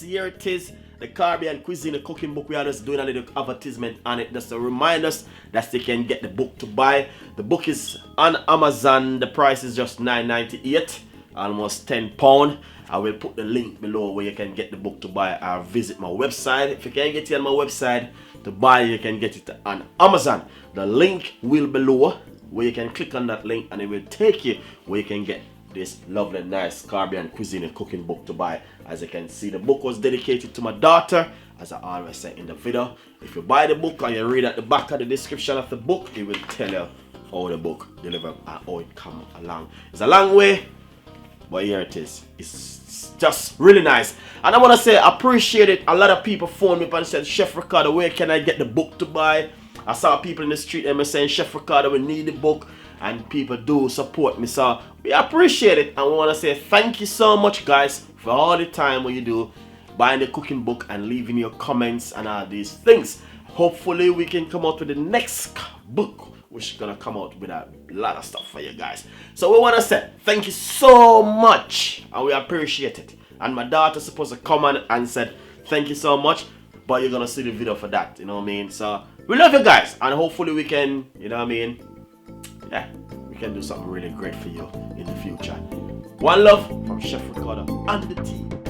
here it is. The Caribbean Cuisine cooking book. We are just doing a little advertisement on it just to remind us that they can get the book to buy. The book is on Amazon. The price is just $9.98, almost £10. I will put the link below where you can get the book to buy or visit my website. If you can't get it on my website to buy, you can get it on Amazon. The link will be below where you can click on that link and it will take you where you can get this lovely, nice Caribbean Cuisine cooking book to buy. As you can see, the book was dedicated to my daughter, as I always say in the video. If you buy the book and you read at the back of the description of the book, it will tell you how the book delivered and how it come along. It's a long way, but here it is. It's just really nice. And I want to say I appreciate it. A lot of people phoned me up and said, Chef Ricardo, where can I get the book to buy? I saw people in the street and saying, Chef Ricardo, we need the book. And people do support me, so we appreciate it. And we want to say thank you so much, guys, for all the time when you do buying the cooking book and leaving your comments and all these things. Hopefully we can come out with the next book, which is gonna come out with a lot of stuff for you guys. So we want to say thank you so much, and we appreciate it. And my daughter's supposed to come on and said thank you so much, but you're gonna see the video for that, you know what I mean? So we love you guys, and hopefully we can, you know what I mean, yeah, we can do something really great for you in the future. One love from Chef Ricardo and the team.